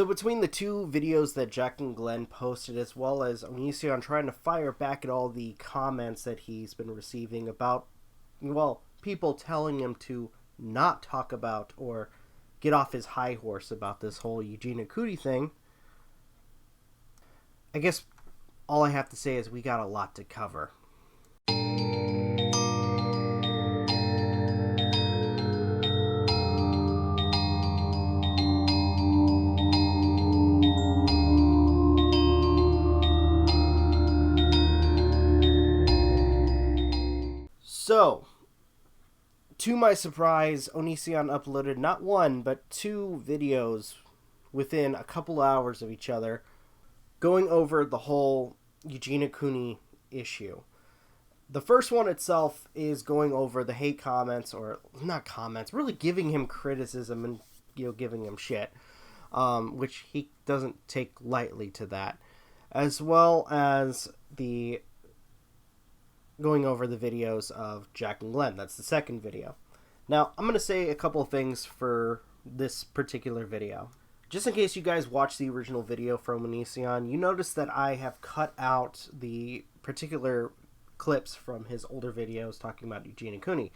So between the two videos that Jack and Glenn posted, as well as Onision trying to fire back at all the comments that he's been receiving about, well, people telling him to not talk about or get off his high horse about this whole Eugenia Cooney thing, I guess all I have to say is we got a lot to cover. So, to my surprise, Onision uploaded not one, but two videos within a couple hours of each other going over the whole Eugenia Cooney issue. The first one itself is going over the hate comments, or not comments, really giving him criticism and, giving him shit, which he doesn't take lightly to that, as well as the going over the videos of Jack and Glenn. That's the second video. Now, I'm going to say a couple of things for this particular video. Just in case you guys watched the original video from Onision, you notice that I have cut out the particular clips from his older videos talking about Eugenia Cooney.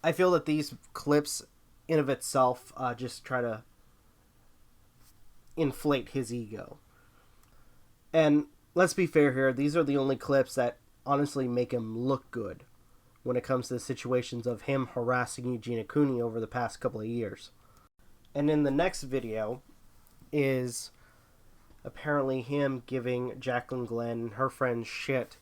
I feel that these clips, in of itself, just try to inflate his ego. And let's be fair here, these are the only clips that honestly make him look good when it comes to the situations of him harassing Eugenia Cooney over the past couple of years. And in the next video is apparently him giving Jacqueline Glenn and her friends shit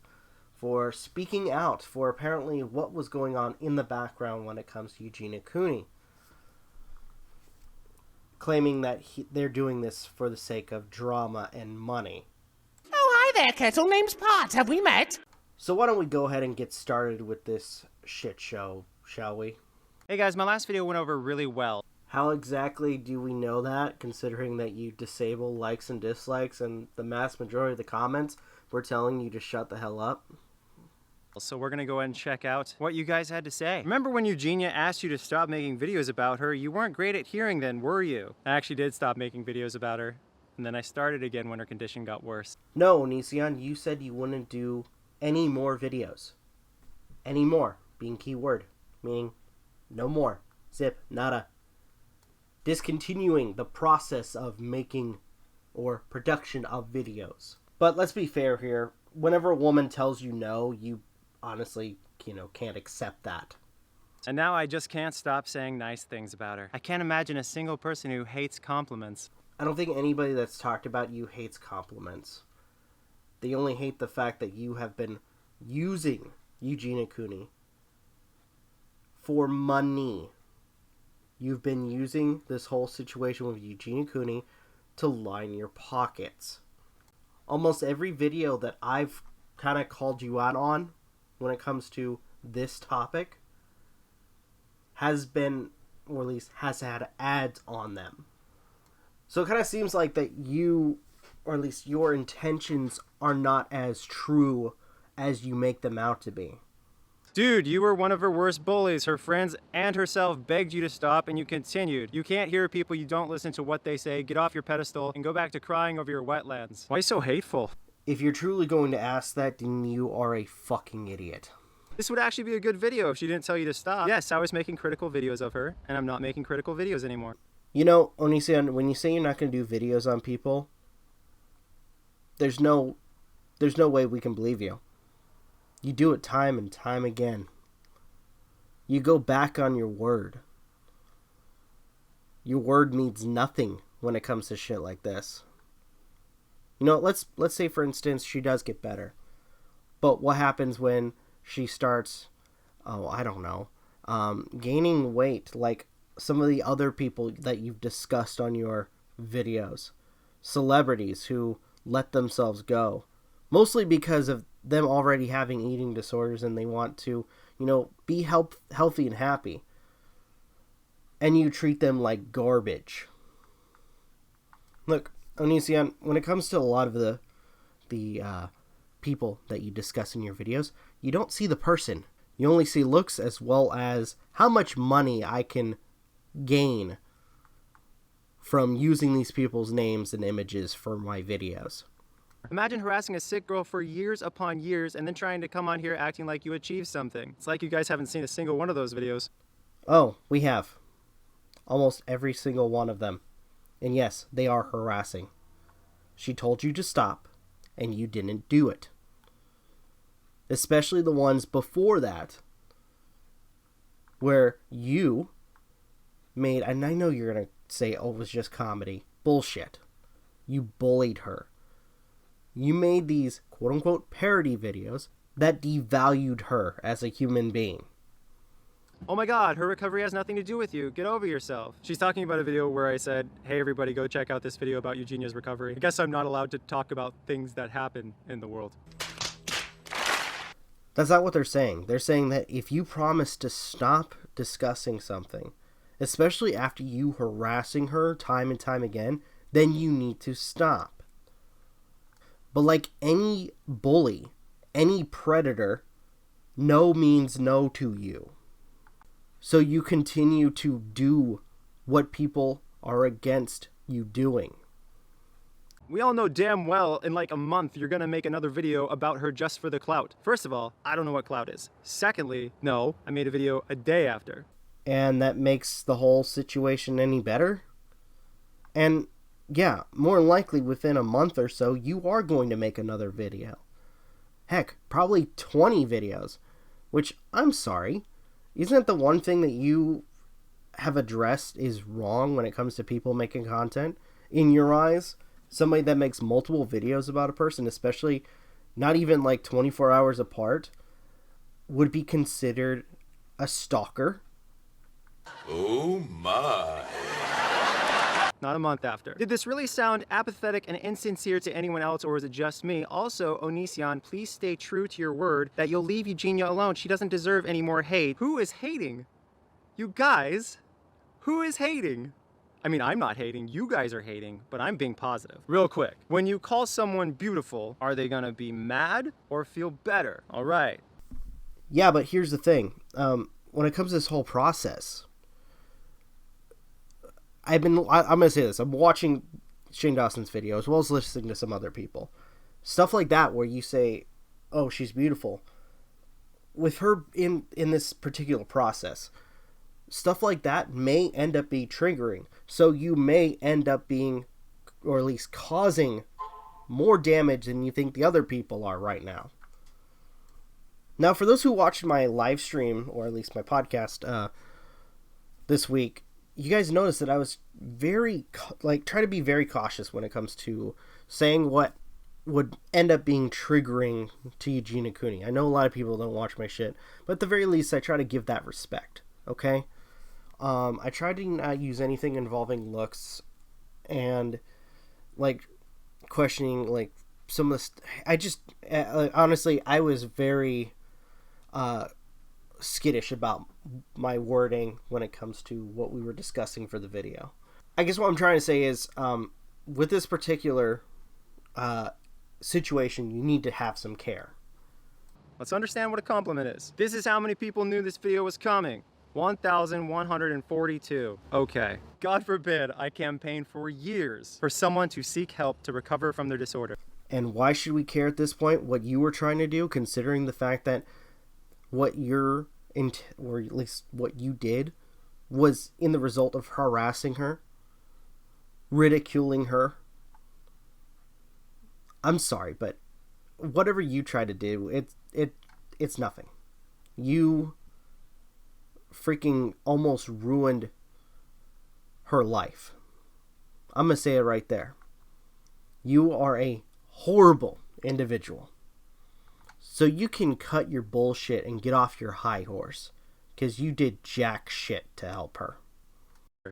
for speaking out for apparently what was going on in the background when it comes to Eugenia Cooney, claiming that they're doing this for the sake of drama and money. Oh, hi there, Kettle. Name's Pot. Have we met? So why don't we go ahead and get started with this shit show, shall we? Hey guys, my last video went over really well. How exactly do we know that, considering that you disable likes and dislikes and the mass majority of the comments were telling you to shut the hell up? So we're gonna go ahead and check out what you guys had to say. Remember when Eugenia asked you to stop making videos about her? You weren't great at hearing then, were you? I actually did stop making videos about her, and then I started again when her condition got worse. No, Onision, you said you wouldn't do any more videos. Any more being key word, meaning no more. Zip, nada. Discontinuing the process of making or production of videos. But let's be fair here. Whenever a woman tells you no, you honestly, can't accept that. And now I just can't stop saying nice things about her. I can't imagine a single person who hates compliments. I don't think anybody that's talked about you hates compliments. They only hate the fact that you have been using Eugenia Cooney for money. You've been using this whole situation with Eugenia Cooney to line your pockets. Almost every video that I've kind of called you out on when it comes to this topic has been, or at least has had ads on them. So it kind of seems like that you, or at least your intentions, are not as true as you make them out to be. Dude, you were one of her worst bullies. Her friends and herself begged you to stop, and you continued. You can't hear people, you don't listen to what they say. Get off your pedestal and go back to crying over your wetlands. Why so hateful? If you're truly going to ask that, then you are a fucking idiot. This would actually be a good video if she didn't tell you to stop. Yes, I was making critical videos of her, and I'm not making critical videos anymore. Onision, when you say you're not going to do videos on people, there's no way we can believe you. You do it time and time again. You go back on your word. Your word means nothing when it comes to shit like this. Let's say, for instance, she does get better. But what happens when she starts, gaining weight like some of the other people that you've discussed on your videos? Celebrities who let themselves go. Mostly because of them already having eating disorders and they want to, be healthy and happy. And you treat them like garbage. Look, Onision, when it comes to a lot of the people that you discuss in your videos, you don't see the person. You only see looks as well as how much money I can gain from using these people's names and images for my videos. Imagine harassing a sick girl for years upon years and then trying to come on here acting like you achieved something. It's like you guys haven't seen a single one of those videos. Oh, we have. Almost every single one of them. And yes, they are harassing. She told you to stop, and you didn't do it. Especially the ones before that, where you made, and I know you're going to say, oh, it was just comedy. Bullshit. You bullied her. You made these quote-unquote parody videos that devalued her as a human being. Oh my god, her recovery has nothing to do with you. Get over yourself. She's talking about a video where I said, hey everybody, go check out this video about Eugenia's recovery. I guess I'm not allowed to talk about things that happen in the world. That's not what they're saying. They're saying that if you promise to stop discussing something, especially after you harassing her time and time again, then you need to stop. But like any bully, any predator, no means no to you. So you continue to do what people are against you doing. We all know damn well in like a month you're gonna make another video about her just for the clout. First of all, I don't know what clout is. Secondly, no, I made a video a day after. And that makes the whole situation any better? And yeah, more than likely within a month or so, you are going to make another video. Heck, probably 20 videos. Which, I'm sorry, isn't it the one thing that you have addressed is wrong when it comes to people making content? In your eyes, somebody that makes multiple videos about a person, especially not even like 24 hours apart, would be considered a stalker. Oh my. Not a month after. Did this really sound apathetic and insincere to anyone else, or is it just me? Also, Onision, please stay true to your word that you'll leave Eugenia alone. She doesn't deserve any more hate. Who is hating? You guys? Who is hating? I mean, I'm not hating, you guys are hating, but I'm being positive. Real quick, when you call someone beautiful, are they gonna be mad or feel better? All right. Yeah, but here's the thing. When it comes to this whole process, I'm going to say this. I'm watching Shane Dawson's video as well as listening to some other people. Stuff like that where you say, oh, she's beautiful. With her in this particular process, stuff like that may end up being triggering. So you may end up being, or at least causing, more damage than you think the other people are right now. Now, for those who watched my live stream, or at least my podcast this week, you guys noticed that I was try to be very cautious when it comes to saying what would end up being triggering to Eugenia Cooney. I know a lot of people don't watch my shit, but at the very least, I try to give that respect, okay? I try to not use anything involving looks and, like, questioning, like, some of the... honestly, I was very skittish about my wording when it comes to what we were discussing for the video. I guess what I'm trying to say is, with this particular situation, you need to have some care. Let's understand what a compliment is. This is how many people knew this video was coming. 1,142. Okay. God forbid I campaigned for years for someone to seek help to recover from their disorder. And why should we care at this point what you were trying to do, considering the fact that what or at least what you did was in the result of harassing her, ridiculing her? I'm sorry, but whatever you try to do, it's nothing. You freaking almost ruined her life. I'm gonna say it right there. You are a horrible individual. So you can cut your bullshit and get off your high horse, because you did jack shit to help her.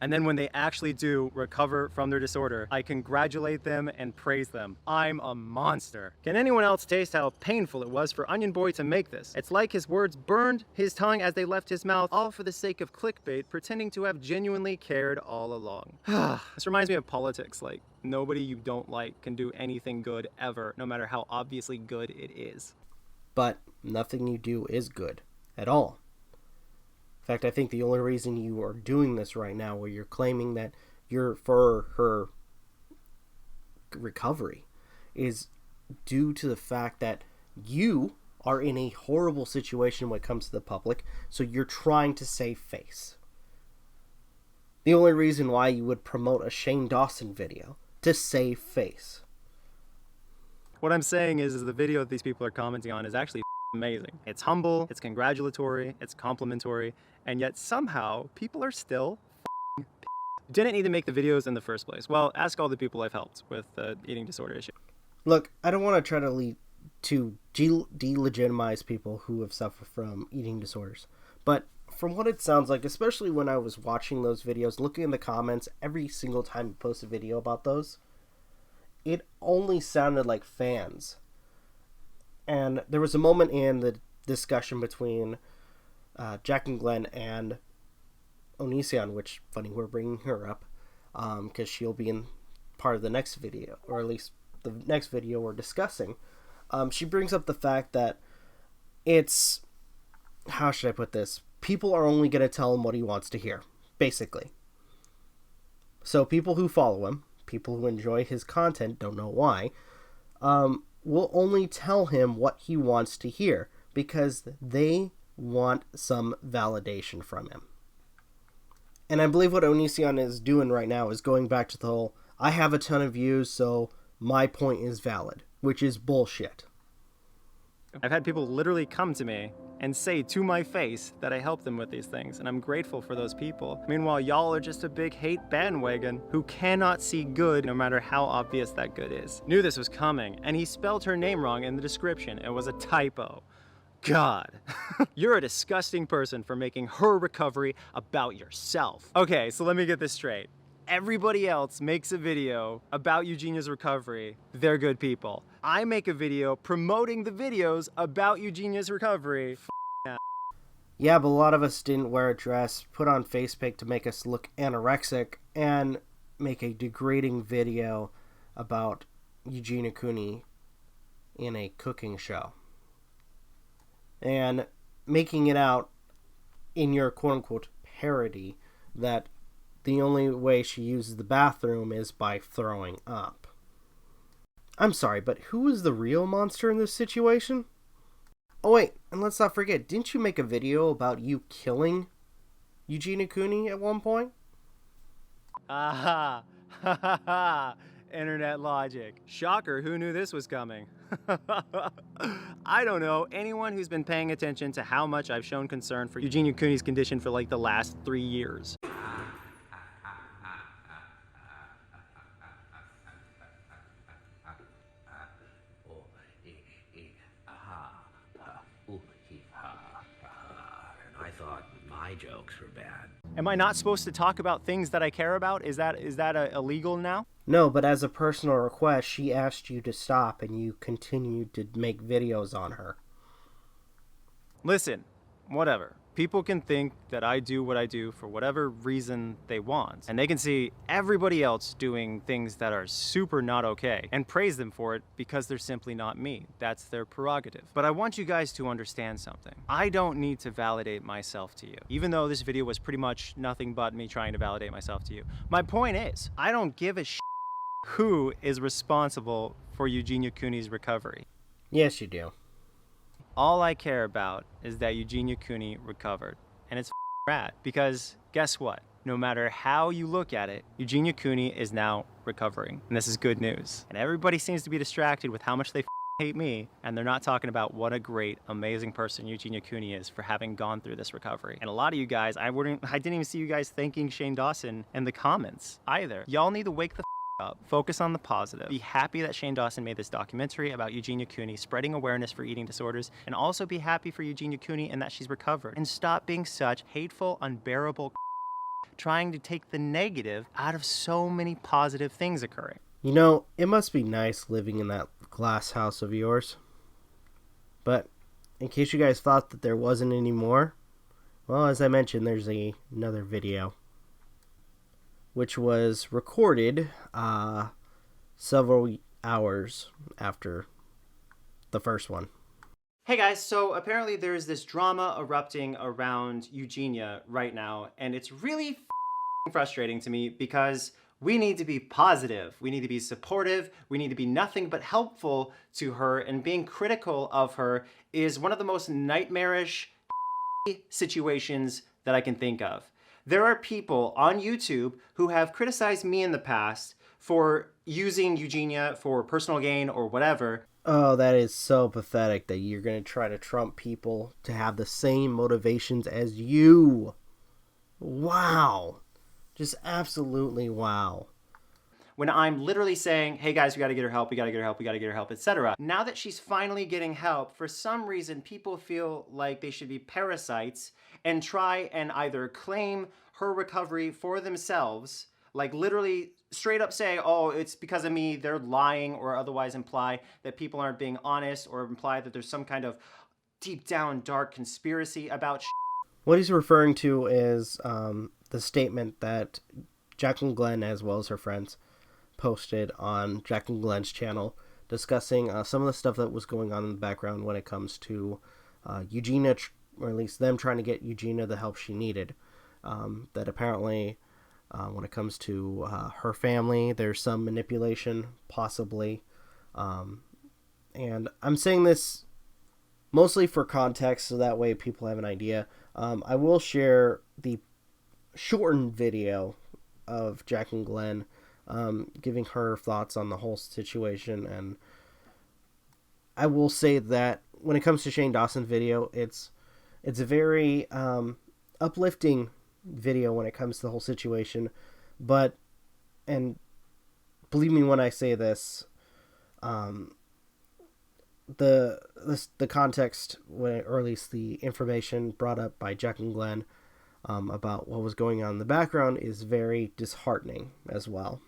And then when they actually do recover from their disorder, I congratulate them and praise them. I'm a monster. Can anyone else taste how painful it was for Onion Boy to make this? It's like his words burned his tongue as they left his mouth, all for the sake of clickbait, pretending to have genuinely cared all along. This reminds me of politics. Like, nobody you don't like can do anything good ever, no matter how obviously good it is. But nothing you do is good at all. In fact, I think the only reason you are doing this right now, where you're claiming that for her recovery is due to the fact that you are in a horrible situation when it comes to the public, so you're trying to save face. The only reason why you would promote a Shane Dawson video to save face. What I'm saying is the video that these people are commenting on is actually amazing. It's humble, it's congratulatory, it's complimentary, and yet somehow people are still didn't need to make the videos in the first place. Well, ask all the people I've helped with the eating disorder issue. Look, I don't want to try to delegitimize people who have suffered from eating disorders, but from what it sounds like, especially when I was watching those videos, looking in the comments every single time you post a video about those, it only sounded like fans. And there was a moment in the discussion between Jack and Glenn and Onision, which, funny, we're bringing her up, because she'll be in part of the next video, or at least the next video we're discussing. She brings up the fact that it's, how should I put this? People are only going to tell him what he wants to hear, basically. So people who follow him, people who enjoy his content, don't know why, will only tell him what he wants to hear because they want some validation from him. And I believe what Onision is doing right now is going back to the whole, I have a ton of views, so my point is valid, which is bullshit. I've had people literally come to me and say to my face that I helped them with these things, and I'm grateful for those people. Meanwhile, y'all are just a big hate bandwagon who cannot see good no matter how obvious that good is. Knew this was coming, and he spelled her name wrong in the description. It was a typo. God, you're a disgusting person for making her recovery about yourself. Okay, so let me get this straight. Everybody else makes a video about Eugenia's recovery. They're good people. I make a video promoting the videos about Eugenia's recovery. Yeah, but a lot of us didn't wear a dress, put on face paint to make us look anorexic, and make a degrading video about Eugenia Cooney in a cooking show. And making it out in your quote-unquote parody that the only way she uses the bathroom is by throwing up. I'm sorry, but who is the real monster in this situation? Oh wait, and let's not forget, didn't you make a video about you killing Eugenia Cooney at one point? Aha! Ha ha ha! Internet logic. Shocker, who knew this was coming? I don't know anyone who's been paying attention to how much I've shown concern for Eugenia Cooney's condition for like the last 3 years. I thought my jokes were bad. Am I not supposed to talk about things that I care about? Is that illegal now? No, but as a personal request, she asked you to stop and you continued to make videos on her. Listen, whatever. People can think that I do what I do for whatever reason they want, and they can see everybody else doing things that are super not okay and praise them for it because they're simply not me. That's their prerogative. But I want you guys to understand something. I don't need to validate myself to you, even though this video was pretty much nothing but me trying to validate myself to you. My point is, I don't give a shit who is responsible for Eugenia Cooney's recovery. Yes, you do. All I care about is that Eugenia Cooney recovered. And it's rad, because guess what? No matter how you look at it, Eugenia Cooney is now recovering. And this is good news. And everybody seems to be distracted with how much they hate me, and they're not talking about what a great, amazing person Eugenia Cooney is for having gone through this recovery. And a lot of you guys, I didn't even see you guys thanking Shane Dawson in the comments either. Y'all need to wake the up. Focus on the positive. Be happy that Shane Dawson made this documentary about Eugenia Cooney spreading awareness for eating disorders, and also be happy for Eugenia Cooney and that she's recovered. And stop being such hateful, unbearable trying to take the negative out of so many positive things occurring. You know, it must be nice living in that glass house of yours. But in case you guys thought that there wasn't any more, well, as I mentioned, there's another video, which was recorded several hours after the first one. Hey guys, so apparently there's this drama erupting around Eugenia right now, and it's really frustrating to me because We need to be positive. We need to be supportive. We need to be nothing but helpful to her, and being critical of her is one of the most nightmarish situations that I can think of. There are people on YouTube who have criticized me in the past for using Eugenia for personal gain or whatever. Oh, that is so pathetic that you're going to try to trump people to have the same motivations as you. Wow. Just absolutely wow. When I'm literally saying, hey guys, we gotta get her help, we gotta get her help, we gotta get her help, etc. Now that she's finally getting help, for some reason people feel like they should be parasites and try and either claim her recovery for themselves, like literally straight up say, oh, it's because of me, they're lying, or otherwise imply that people aren't being honest, or imply that there's some kind of deep down dark conspiracy about What he's referring to is the statement that Jacqueline Glenn, as well as her friends, posted on Jacqueline Glenn's channel, discussing some of the stuff that was going on in the background when it comes to Eugenia, or at least them trying to get Eugenia the help she needed. That apparently, when it comes to her family, there's some manipulation, possibly. And I'm saying this mostly for context, so that way people have an idea. I will share the shortened video of Jacqueline Glenn giving her thoughts on the whole situation, and I will say that when it comes to Shane Dawson's video, it's a very uplifting video when it comes to the whole situation, but, and believe me when I say this, the context, or at least the information brought up by Jacqueline Glenn about what was going on in the background is very disheartening as well.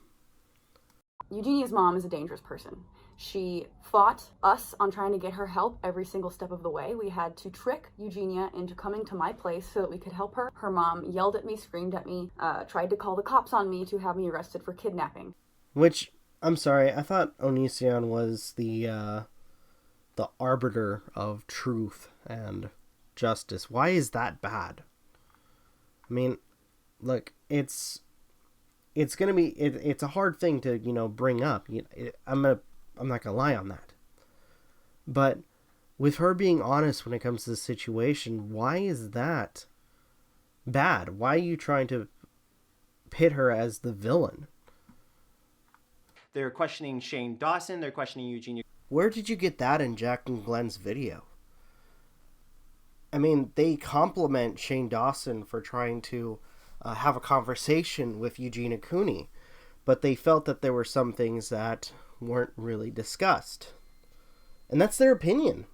Eugenia's mom is a dangerous person. She fought us on trying to get her help every single step of the way. We had to trick Eugenia into coming to my place so that we could help her. Her mom yelled at me, screamed at me, tried to call the cops on me to have me arrested for kidnapping. Which, I'm sorry, I thought Anit-Onision was the arbiter of truth and justice. Why is that bad? I mean, look, it's gonna be it's a hard thing to bring up. I'm not gonna lie on that. But with her being honest when it comes to the situation, why is that bad? Why are you trying to pit her as the villain? They're questioning Shane Dawson. They're questioning Eugenia. Where did you get that in Jacqueline Glenn's video? I mean, they compliment Shane Dawson for trying to have a conversation with Eugenia Cooney, but they felt that there were some things that weren't really discussed. And that's their opinion.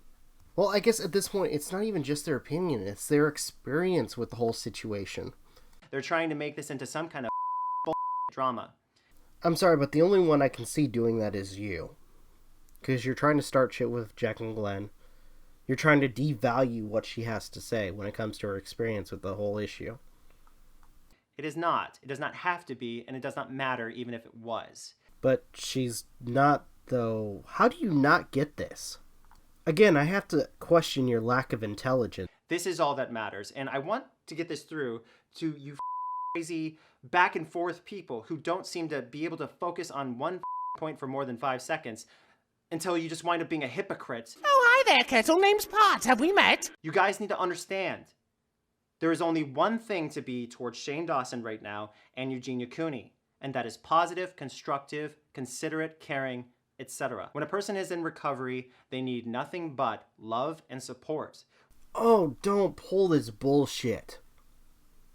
Well, I guess at this point, it's not even just their opinion, it's their experience with the whole situation. They're trying to make this into some kind of drama. I'm sorry, but the only one I can see doing that is you. Because you're trying to start shit with Jacqueline Glenn. You're trying to devalue what she has to say when it comes to her experience with the whole issue. It is not. It does not have to be, and it does not matter even if it was. But she's not, though. How do you not get this? Again, I have to question your lack of intelligence. This is all that matters, and I want to get this through to you crazy back and forth people who don't seem to be able to focus on one point for more than 5 seconds until you just wind up being a hypocrite. Oh, hi there, Kettle. Name's Pot. Have we met? You guys need to understand. There is only one thing to be towards Shane Dawson right now and Eugenia Cooney, and that is positive, constructive, considerate, caring, etc. When a person is in recovery, they need nothing but love and support. Oh, don't pull this bullshit.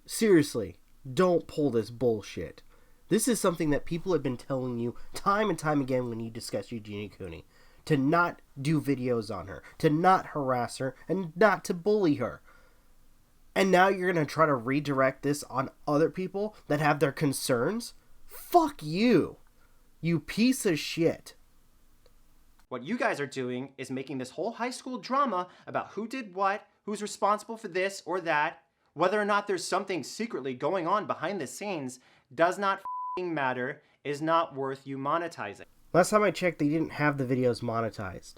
Seriously, don't pull this bullshit. This is something that people have been telling you time and time again when you discuss Eugenia Cooney. To not do videos on her, to not harass her, and not to bully her. And now you're going to try to redirect this on other people that have their concerns? Fuck you. You piece of shit. What you guys are doing is making this whole high school drama about who did what, who's responsible for this or that, whether or not there's something secretly going on behind the scenes does not matter, is not worth you monetizing. Last time I checked, they didn't have the videos monetized.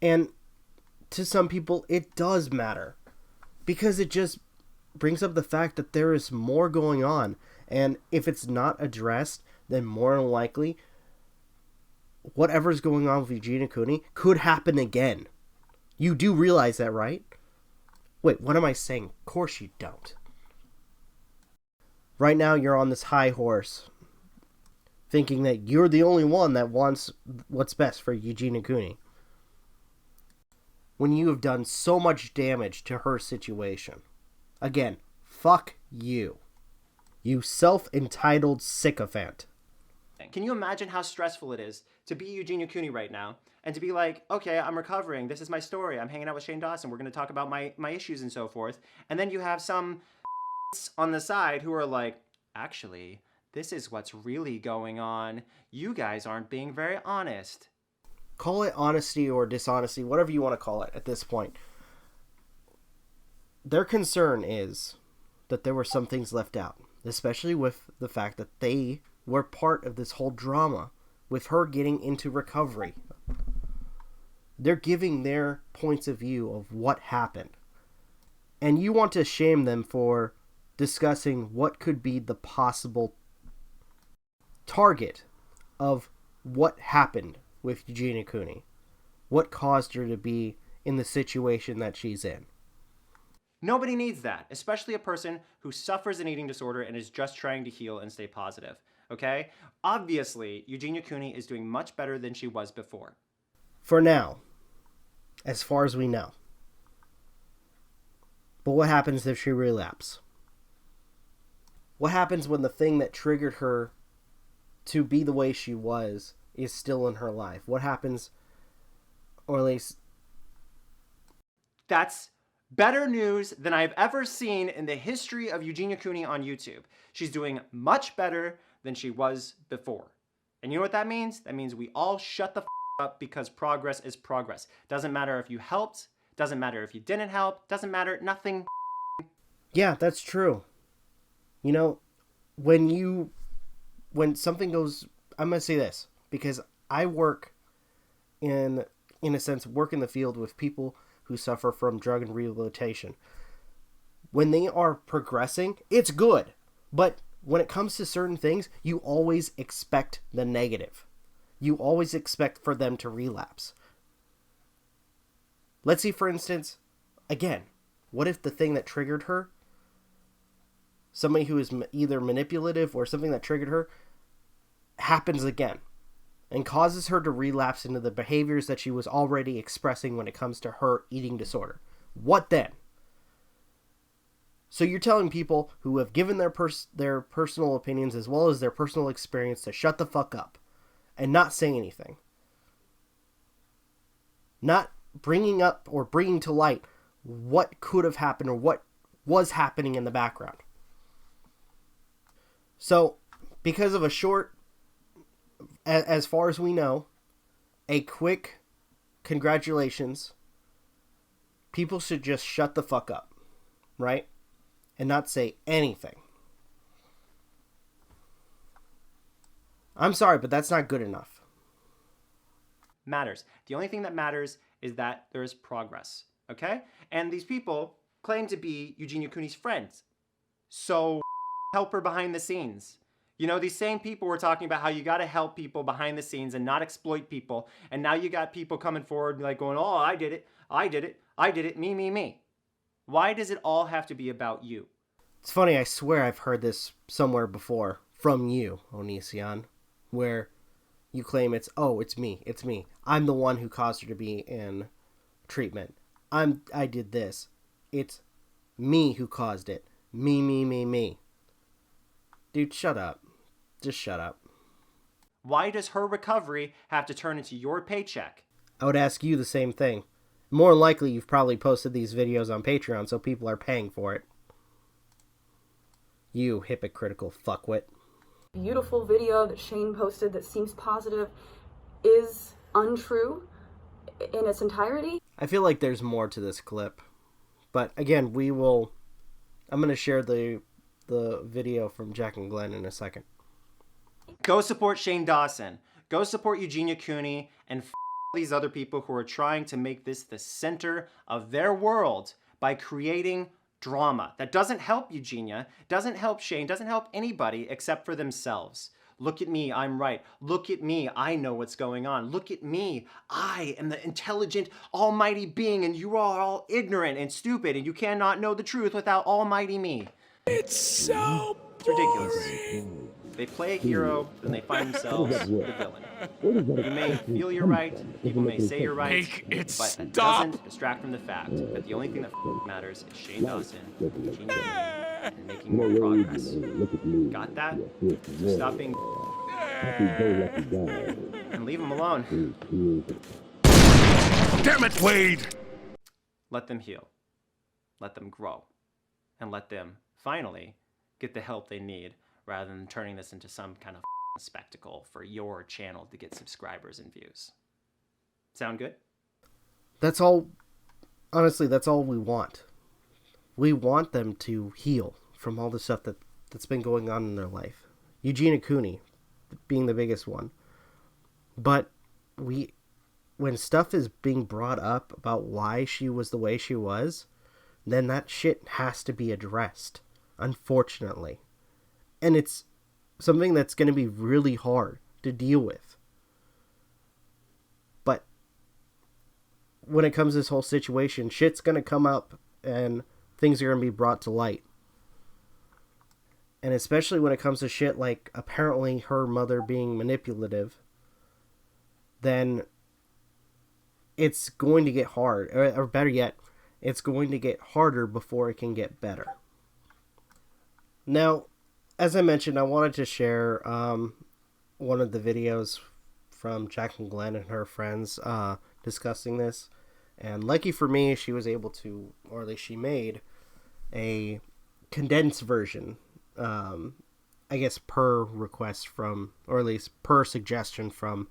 And to some people, it does matter. Because it just brings up the fact that there is more going on. And if it's not addressed, then more than likely, whatever's going on with Eugenia Cooney could happen again. You do realize that, right? Wait, what am I saying? Of course you don't. Right now, you're on this high horse, thinking that you're the only one that wants what's best for Eugenia Cooney, when you have done so much damage to her situation. Again, fuck you. You self-entitled sycophant. Can you imagine how stressful it is to be Eugenia Cooney right now and to be like, okay, I'm recovering. This is my story. I'm hanging out with Shane Dawson. We're going to talk about my issues and so forth. And then you have some on the side who are like, actually, this is what's really going on. You guys aren't being very honest. Call it honesty or dishonesty, whatever you want to call it at this point. Their concern is that there were some things left out, especially with the fact that they were part of this whole drama with her getting into recovery. They're giving their points of view of what happened. And you want to shame them for discussing what could be the possible target of what happened with Eugenia Cooney. What caused her to be in the situation that she's in. Nobody needs that, especially a person who suffers an eating disorder and is just trying to heal and stay positive, okay? Obviously, Eugenia Cooney is doing much better than she was before. For now, as far as we know. But what happens if she relapses? What happens when the thing that triggered her to be the way she was is still in her life? What happens, or at least... That's better news than I've ever seen in the history of Eugenia Cooney on YouTube. She's doing much better than she was before. And you know what that means? That means we all shut the up, because progress is progress. Doesn't matter if you helped, doesn't matter if you didn't help, doesn't matter, nothing. Yeah, that's true. You know, when something goes, I'm going to say this, because I work in a sense, work in the field with people who suffer from drug and rehabilitation. When they are progressing, it's good. But when it comes to certain things, you always expect the negative. You always expect for them to relapse. Let's see, for instance, again, what if the thing that triggered her, somebody who is either manipulative or something that triggered her, happens again and causes her to relapse into the behaviors that she was already expressing when it comes to her eating disorder? What then? So you're telling people who have given their personal opinions as well as their personal experience to shut the fuck up and not say anything. Not bringing up or bringing to light what could have happened or what was happening in the background. So, because of a short, as far as we know, a quick congratulations, people should just shut the fuck up, right? And not say anything. I'm sorry, but that's not good enough. Matters. The only thing that matters is that there is progress, okay? And these people claim to be Eugenia Cooney's friends. So help her behind the scenes. You know, these same people were talking about how you got to help people behind the scenes and not exploit people. And now you got people coming forward like going, oh, I did it, me. Why does it all have to be about you? It's funny, I swear I've heard this somewhere before from you, Onision, where you claim it's me. I'm the one who caused her to be in treatment. I did this. It's me who caused it. Me. Dude, shut up. Just shut up. Why does her recovery have to turn into your paycheck? I would ask you the same thing. More than likely, you've probably posted these videos on Patreon, so people are paying for it. You hypocritical fuckwit. Beautiful video that Shane posted that seems positive is untrue in its entirety. I feel like there's more to this clip. But again, I'm going to share the video from Jack and Glenn in a second. Go support Shane Dawson. Go support Eugenia Cooney and these other people who are trying to make this the center of their world by creating drama. That doesn't help Eugenia, doesn't help Shane, doesn't help anybody except for themselves. Look at me, I'm right. Look at me, I know what's going on. Look at me, I am the intelligent, almighty being, and you are all ignorant and stupid, and you cannot know the truth without almighty me. It's so It's ridiculous. They play a hero, then they find themselves the villain. You may feel you're right, people may say you're right, Make it but that stop. doesn't distract from the fact that the only thing that matters is Shane Dawson, Eugenia, and making more progress. Got that? So stop being and leave them alone. Damn it, Wade! Let them heal. Let them grow. And let them, finally, get the help they need, rather than turning this into some kind of spectacle for your channel to get subscribers and views. Sound good? That's all. Honestly, that's all we want. We want them to heal from all the stuff that's been going on in their life. Eugenia Cooney being the biggest one. But when stuff is being brought up about why she was the way she was, then that shit has to be addressed, unfortunately. And it's something that's going to be really hard to deal with. But when it comes to this whole situation, shit's going to come up and things are going to be brought to light. And especially when it comes to shit like apparently her mother being manipulative, then it's going to get hard. Or better yet, it's going to get harder before it can get better. Now, as I mentioned, I wanted to share one of the videos from Jack and Glenn and her friends discussing this. And lucky for me, she was able to, or at least she made, a condensed version. I guess per request from, or at least per suggestion from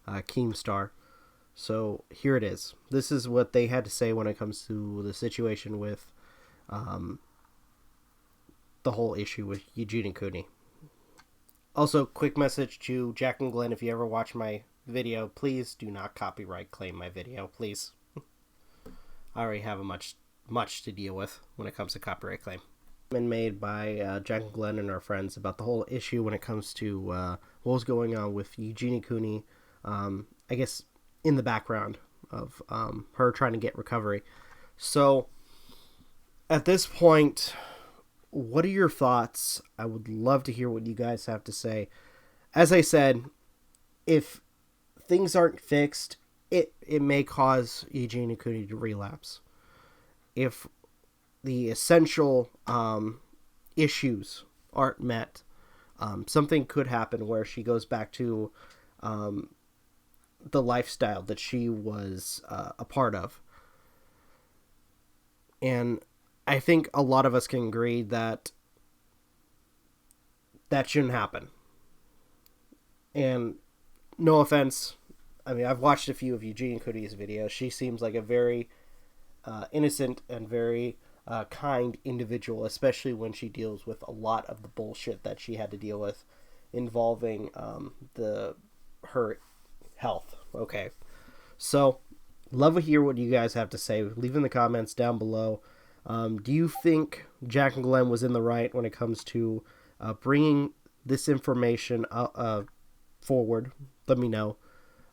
Keemstar. So here it is. This is what they had to say when it comes to the situation with the whole issue with Eugenia Cooney. Also, quick message to Jack and Glenn, if you ever watch my video, please do not copyright claim my video, please. I already have much to deal with when it comes to copyright claim. Been made by Jack and Glenn and our friends about the whole issue when it comes to what was going on with Eugenia Cooney, I guess in the background of her trying to get recovery. So at this point, what are your thoughts? I would love to hear what you guys have to say. As I said, if things aren't fixed, it may cause Eugenia Cooney to relapse. If the essential issues aren't met, something could happen where she goes back to the lifestyle that she was a part of. And I think a lot of us can agree that that shouldn't happen. And no offense, I mean, I've watched a few of Eugenia Cooney's videos. She seems like a very innocent and very kind individual, especially when she deals with a lot of the bullshit that she had to deal with involving her health. Okay, so love to hear what you guys have to say. Leave in the comments down below. Do you think Jack and Glenn was in the right when it comes to bringing this information forward? Let me know.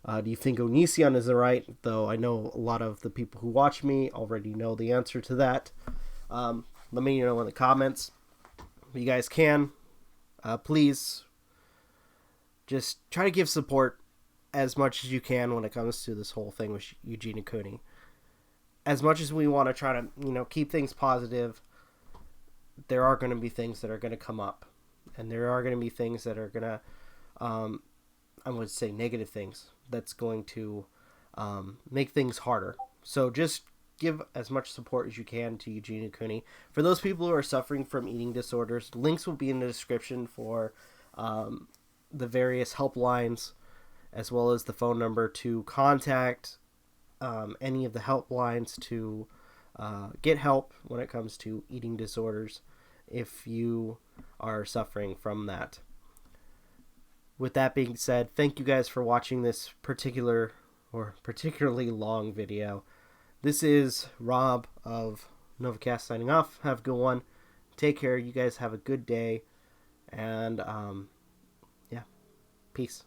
Do you think Onision is the right? Though I know a lot of the people who watch me already know the answer to that. Let me know in the comments. If you guys can, please just try to give support as much as you can when it comes to this whole thing with Eugenia Cooney. As much as we want to try to, keep things positive, there are going to be things that are going to come up. And there are going to be things that are going to, I would say negative things, that's going to make things harder. So just give as much support as you can to Eugenia Cooney. For those people who are suffering from eating disorders, links will be in the description for the various helplines, as well as the phone number to contact any of the helplines to get help when it comes to eating disorders if you are suffering from that. With that being said, thank you guys for watching this particularly long video. This is Rob of Novakast signing off. Have a good one. Take care. You guys have a good day. And, yeah. Peace.